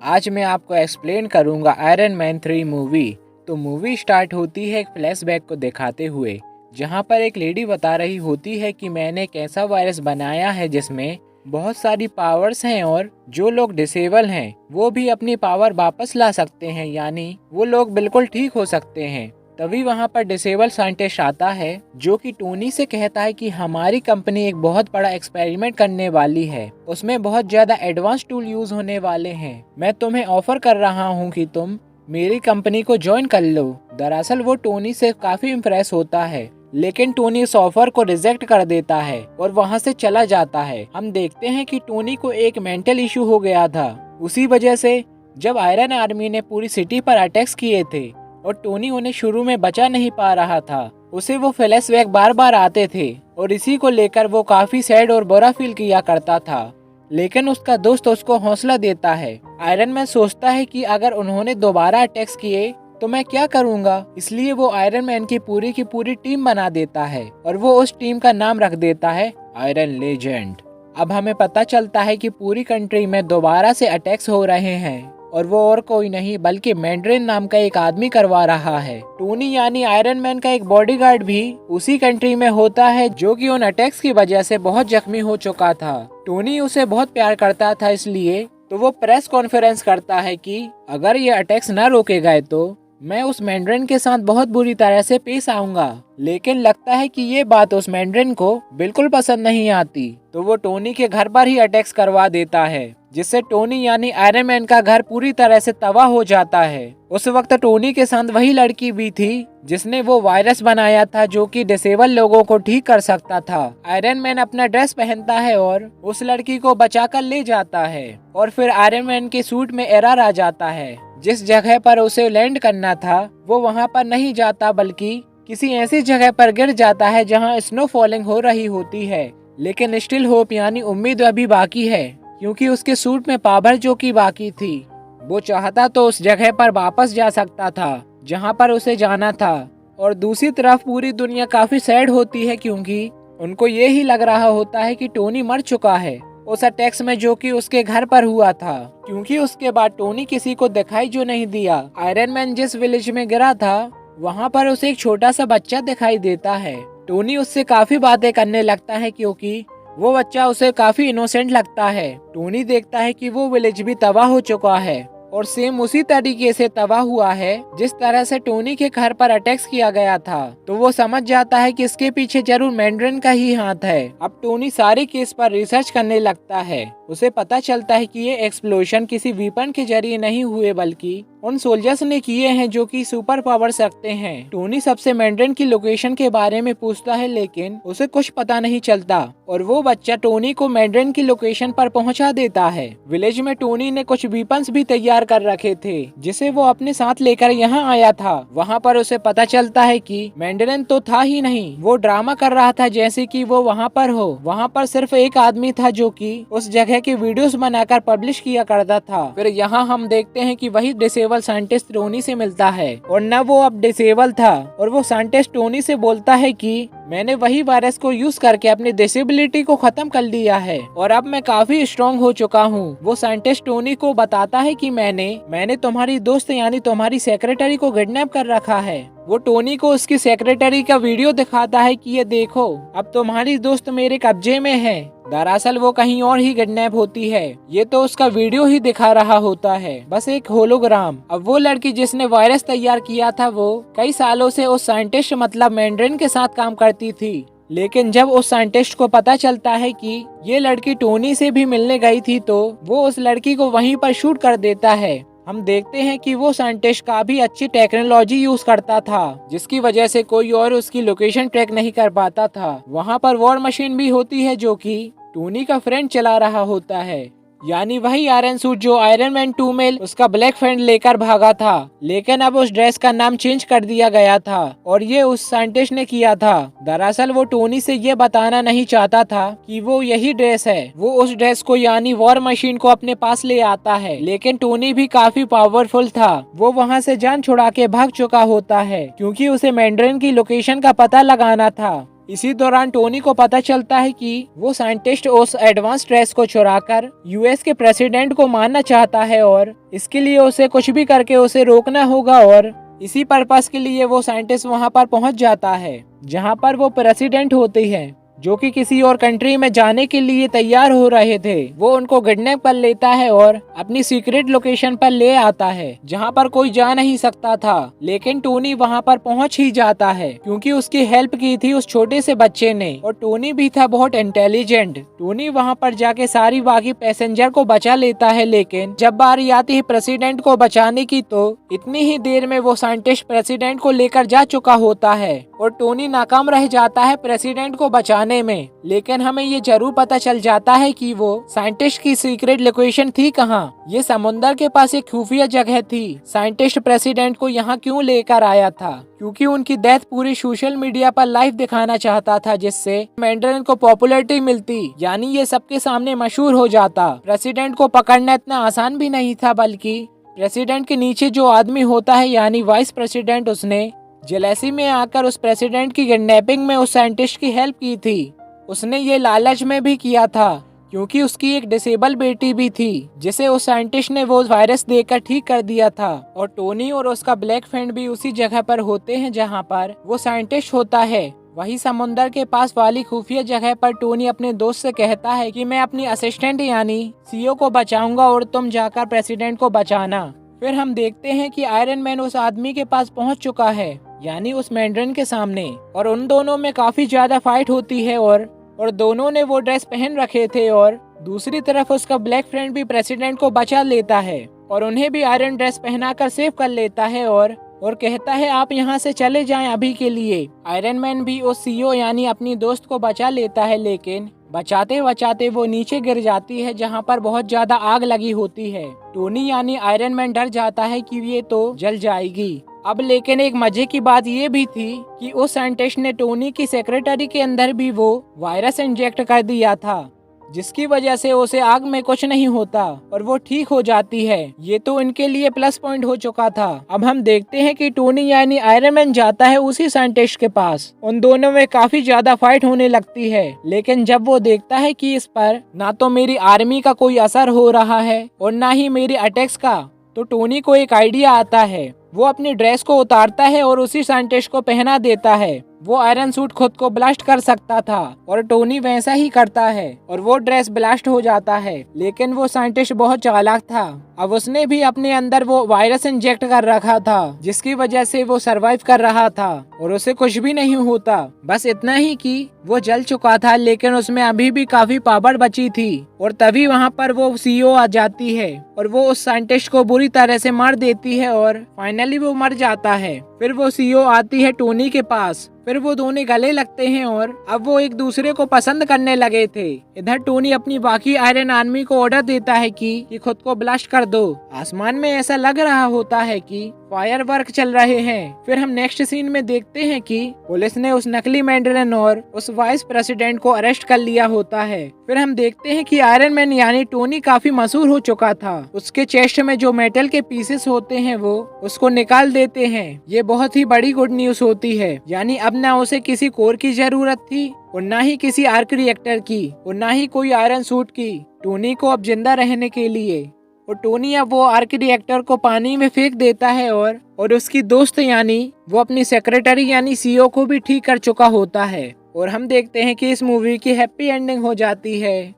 आज मैं आपको एक्सप्लेन करूंगा आयरन मैन 3 मूवी। तो मूवी स्टार्ट होती है एक फ्लैशबैक को दिखाते हुए, जहां पर एक लेडी बता रही होती है कि मैंने एक ऐसा वायरस बनाया है जिसमें बहुत सारी पावर्स हैं और जो लोग डिसेबल हैं वो भी अपनी पावर वापस ला सकते हैं, यानी वो लोग बिल्कुल ठीक हो सकते हैं। तभी वहां पर डिसेबल साइंटिस्ट आता है जो कि टोनी से कहता है कि हमारी कंपनी एक बहुत बड़ा एक्सपेरिमेंट करने वाली है, उसमें बहुत ज्यादा एडवांस टूल यूज होने वाले हैं। मैं तुम्हें ऑफर कर रहा हूँ कि तुम मेरी कंपनी को ज्वाइन कर लो। दरअसल वो टोनी से काफी इम्प्रेस होता है, लेकिन टोनी इस ऑफर को रिजेक्ट कर देता है और वहाँ से चला जाता है। हम देखते हैं कि टोनी को एक मेंटल इशू हो गया था, उसी वजह से जब आयरन आर्मी ने पूरी सिटी पर अटैक्स किए थे और टोनी उन्हें शुरू में बचा नहीं पा रहा था, उसे वो फ्लैशबैक बार बार आते थे और इसी को लेकर वो काफी सैड और बुरा फील किया करता था। लेकिन उसका दोस्त उसको हौसला देता है। आयरन मैन सोचता है कि अगर उन्होंने दोबारा अटैक्स किए तो मैं क्या करूंगा, इसलिए वो आयरन मैन की पूरी टीम बना देता है और वो उस टीम का नाम रख देता है आयरन लेजेंड। अब हमें पता चलता है कि पूरी कंट्री में दोबारा से अटैक्स हो रहे हैं और वो और कोई नहीं बल्कि मैंड्रिन नाम का एक आदमी करवा रहा है। टोनी यानी आयरन मैन का एक बॉडीगार्ड भी उसी कंट्री में होता है जो कि उन अटैक्स की वजह से बहुत जख्मी हो चुका था। टोनी उसे बहुत प्यार करता था, इसलिए तो वो प्रेस कॉन्फ्रेंस करता है कि अगर ये अटैक्स न रोके गए तो मैं उस मैंड्रिन के साथ बहुत बुरी तरह से पेश आऊंगा। लेकिन लगता है कि ये बात उस मैंड्रिन को बिल्कुल पसंद नहीं आती, तो वो टोनी के घर पर ही अटैक्स करवा देता है, जिससे टोनी यानी आयरन मैन का घर पूरी तरह से तबाह हो जाता है। उस वक्त टोनी के साथ वही लड़की भी थी जिसने वो वायरस बनाया था जो कि डिसेबल लोगों को ठीक कर सकता था। आयरन मैन अपना ड्रेस पहनता है और उस लड़की को बचाकर ले जाता है और फिर आयरन मैन के सूट में एरर आ जाता है। जिस जगह पर उसे लैंड करना था वो वहाँ पर नहीं जाता बल्कि किसी ऐसी जगह पर गिर जाता है जहाँ स्नो फॉलिंग हो रही होती है। लेकिन स्टिल होप यानी उम्मीद अभी बाकी है, क्योंकि उसके सूट में पावर जो की बाकी थी। वो चाहता तो उस जगह पर वापस जा सकता था जहां पर उसे जाना था। और दूसरी तरफ पूरी दुनिया काफी सैड होती है, क्योंकि उनको ये ही लग रहा होता है कि टोनी मर चुका है उस अटैक्स में जो कि उसके घर पर हुआ था, क्योंकि उसके बाद टोनी किसी को दिखाई जो नहीं दिया। आयरन मैन जिस विलेज में गिरा था वहाँ पर उसे एक छोटा सा बच्चा दिखाई देता है। टोनी उससे काफी बातें करने लगता है क्योंकि वो बच्चा उसे काफी इनोसेंट लगता है। टोनी देखता है कि वो विलेज भी तबाह हो चुका है और सेम उसी तरीके से तबाह हुआ है जिस तरह से टोनी के घर पर अटैक्स किया गया था। तो वो समझ जाता है कि इसके पीछे जरूर मैंड्रिन का ही हाथ है। अब टोनी सारे केस पर रिसर्च करने लगता है। उसे पता चलता है कि ये एक्सप्लोजन किसी वीपन के जरिए नहीं हुए बल्कि उन सोल्जर्स ने किए हैं जो कि सुपर पावर्स रखते हैं। टोनी सबसे मैंड्रिन की लोकेशन के बारे में पूछता है, लेकिन उसे कुछ पता नहीं चलता और वो बच्चा टोनी को मैंड्रिन की लोकेशन पर पहुंचा देता है। विलेज में टोनी ने कुछ वीपन्स भी तैयार कर रखे थे जिसे वो अपने साथ लेकर यहाँ आया था। वहाँ पर उसे पता चलता है कि मैंड्रिन तो था ही नहीं, वो ड्रामा कर रहा था जैसे कि वो वहाँ पर हो। वहाँ पर सिर्फ एक आदमी था जो कि उस जगह के वीडियोस बनाकर पब्लिश किया करता था। फिर यहाँ हम देखते हैं कि वही डिसेबल साइंटिस्ट टोनी से मिलता है और न वो अब डिसेबल था और वो साइंटिस्ट टोनी से बोलता है कि मैंने वही वायरस को यूज करके अपनी डिसेबिलिटी को खत्म कर लिया है और अब मैं काफी स्ट्रॉन्ग हो चुका हूँ। वो साइंटिस्ट टोनी को बताता है कि मैंने तुम्हारी दोस्त यानी तुम्हारी सेक्रेटरी को किडनैप कर रखा है। वो टोनी को उसकी सेक्रेटरी का वीडियो दिखाता है कि ये देखो, अब तुम्हारी दोस्त मेरे कब्जे में है। दरअसल वो कहीं और ही किडनैप होती है, ये तो उसका वीडियो ही दिखा रहा होता है, बस एक होलोग्राम। अब वो लड़की जिसने वायरस तैयार किया था वो कई सालों से उस साइंटिस्ट मतलब मैंड्रिन के साथ काम करती थी। लेकिन जब उस साइंटिस्ट को पता चलता है कि ये लड़की टोनी से भी मिलने गई थी तो वो उस लड़की को वहीं पर शूट कर देता है। हम देखते हैं कि वो साइंटिस्ट काफी अच्छी टेक्नोलॉजी यूज करता था, जिसकी वजह से कोई और उसकी लोकेशन ट्रैक नहीं कर पाता था। वहाँ पर वॉर मशीन भी होती है जो कि टोनी का फ्रेंड चला रहा होता है, यानी वही आयरन सूट जो आयरन मैन 2 में उसका ब्लैक फ्रेंड लेकर भागा था। लेकिन अब उस ड्रेस का नाम चेंज कर दिया गया था और ये उस साइंटिस्ट ने किया था। दरअसल वो टोनी से ये बताना नहीं चाहता था कि वो यही ड्रेस है। वो उस ड्रेस को यानी वॉर मशीन को अपने पास ले आता है, लेकिन टोनी भी काफी पावरफुल था। वो वहाँ से जान छुड़ा के भाग चुका होता है क्योंकि उसे मैंड्रिन की लोकेशन का पता लगाना था। इसी दौरान टोनी को पता चलता है कि वो साइंटिस्ट उस एडवांस ड्रेस को चुराकर यूएस के प्रेसिडेंट को मारना चाहता है और इसके लिए उसे कुछ भी करके उसे रोकना होगा। और इसी पर्पस के लिए वो साइंटिस्ट वहां पर पहुंच जाता है जहां पर वो प्रेसिडेंट होते हैं, जो कि किसी और कंट्री में जाने के लिए तैयार हो रहे थे। वो उनको किडनैप कर लेता है और अपनी सीक्रेट लोकेशन पर ले आता है जहां पर कोई जा नहीं सकता था, लेकिन टोनी वहां पर पहुंच ही जाता है क्योंकि उसकी हेल्प की थी उस छोटे से बच्चे ने और टोनी भी था बहुत इंटेलिजेंट। टोनी वहां पर जाके सारी बाकी पैसेंजर को बचा लेता है, लेकिन जब बारी आती है प्रेसिडेंट को बचाने की तो इतनी ही देर में वो साइंटिस्ट प्रेसिडेंट को लेकर जा चुका होता है और टोनी नाकाम रह जाता है प्रेसिडेंट को बचाने में। लेकिन हमें ये जरूर पता चल जाता है कि वो साइंटिस्ट की सीक्रेट लोकेशन थी कहाँ। ये समुंदर के पास एक खुफिया जगह थी। साइंटिस्ट प्रेसिडेंट को यहाँ क्यों लेकर आया था? क्योंकि उनकी डेथ पूरी सोशल मीडिया पर लाइव दिखाना चाहता था, जिससे मैंड्रिन को पॉपुलैरिटी मिलती, यानी ये सबके सामने मशहूर हो जाता। प्रेसिडेंट को पकड़ना इतना आसान भी नहीं था, बल्कि प्रेसिडेंट के नीचे जो आदमी होता है यानी वाइस प्रेसिडेंट, उसने जेलसी में आकर उस प्रेसिडेंट की किडनैपिंग में उस साइंटिस्ट की हेल्प की थी। उसने ये लालच में भी किया था क्योंकि उसकी एक डिसेबल बेटी भी थी जिसे उस साइंटिस्ट ने वो वायरस देकर ठीक कर दिया था। और टोनी और उसका ब्लैक फ्रेंड भी उसी जगह पर होते हैं जहां पर वो साइंटिस्ट होता है। वही समुंदर के पास वाली खुफिया जगह पर टोनी अपने दोस्त से कहता है कि मैं अपनी असिस्टेंट यानी सीओ को बचाऊंगा और तुम जाकर प्रेसिडेंट को बचाना। फिर हम देखते हैं कि आयरन मैन उस आदमी के पास पहुंच चुका है, यानी उस मैंड्रिन के सामने, और उन दोनों में काफी ज्यादा फाइट होती है और दोनों ने वो ड्रेस पहन रखे थे। और दूसरी तरफ उसका ब्लैक फ्रेंड भी प्रेसिडेंट को बचा लेता है और उन्हें भी आयरन ड्रेस पहनाकर सेव कर लेता है और कहता है आप यहाँ से चले जाएं अभी के लिए। आयरन मैन भी उस सीईओ यानी अपनी दोस्त को बचा लेता है, लेकिन बचाते बचाते वो नीचे गिर जाती है जहाँ पर बहुत ज्यादा आग लगी होती है। टोनी यानी आयरन मैन डर जाता है कि ये तो जल जाएगी। अब लेकिन एक मजे की बात ये भी थी कि उस साइंटिस्ट ने टोनी की सेक्रेटरी के अंदर भी वो वायरस इंजेक्ट कर दिया था, जिसकी वजह से उसे आग में कुछ नहीं होता और वो ठीक हो जाती है। ये तो इनके लिए प्लस पॉइंट हो चुका था। अब हम देखते हैं कि टोनी यानी आयरन मैन जाता है उसी साइंटिस्ट के पास। उन दोनों में काफी ज्यादा फाइट होने लगती है, लेकिन जब वो देखता है कि इस पर ना तो मेरी आर्मी का कोई असर हो रहा है और ना ही मेरी अटैक्स का, तो टोनी को एक आइडिया आता है। वो अपनी ड्रेस को उतारता है और उसी साइंटिस्ट को पहना देता है। वो आयरन सूट खुद को ब्लास्ट कर सकता था और टोनी वैसा ही करता है और वो ड्रेस ब्लास्ट हो जाता है। लेकिन वो साइंटिस्ट बहुत चालाक था। अब उसने भी अपने अंदर वो वायरस इंजेक्ट कर रखा था, जिसकी वजह से वो सरवाइव कर रहा था और उसे कुछ भी नहीं होता। बस इतना ही कि वो जल चुका था, लेकिन उसमें अभी भी काफी पावर बची थी। और तभी वहाँ पर वो सीईओ आ जाती है और वो उस साइंटिस्ट को बुरी तरह से मार देती है और फाइनली वो मर जाता है। फिर वो सीईओ आती है टोनी के पास। फिर वो दोनों गले लगते हैं और अब वो एक दूसरे को पसंद करने लगे थे। इधर टोनी अपनी बाकी आयरन आर्मी को ऑर्डर देता है कि खुद को ब्लास्ट कर दो। आसमान में ऐसा लग रहा होता है कि फायर वर्क चल रहे हैं। फिर हम नेक्स्ट सीन में देखते हैं कि पुलिस ने उस नकली मैंड्रिन और उस वाइस प्रेसिडेंट को अरेस्ट कर लिया होता है। फिर हम देखते हैं कि आयरन मैन यानी टोनी काफी मशहूर हो चुका था। उसके चेस्ट में जो मेटल के पीसेस होते हैं वो उसको निकाल देते हैं। ये बहुत ही बड़ी गुड न्यूज होती है, यानी अब ना उसे किसी कोर की जरूरत थी और ना ही किसी आर्क रिएक्टर की और ना ही कोई आयरन सूट की टोनी को अब जिंदा रहने के लिए। और टोनी अब वो आर्क रिएक्टर को पानी में फेंक देता है और उसकी दोस्त यानी वो अपनी सेक्रेटरी यानी सीईओ को भी ठीक कर चुका होता है। और हम देखते हैं कि इस मूवी की हैप्पी एंडिंग हो जाती है।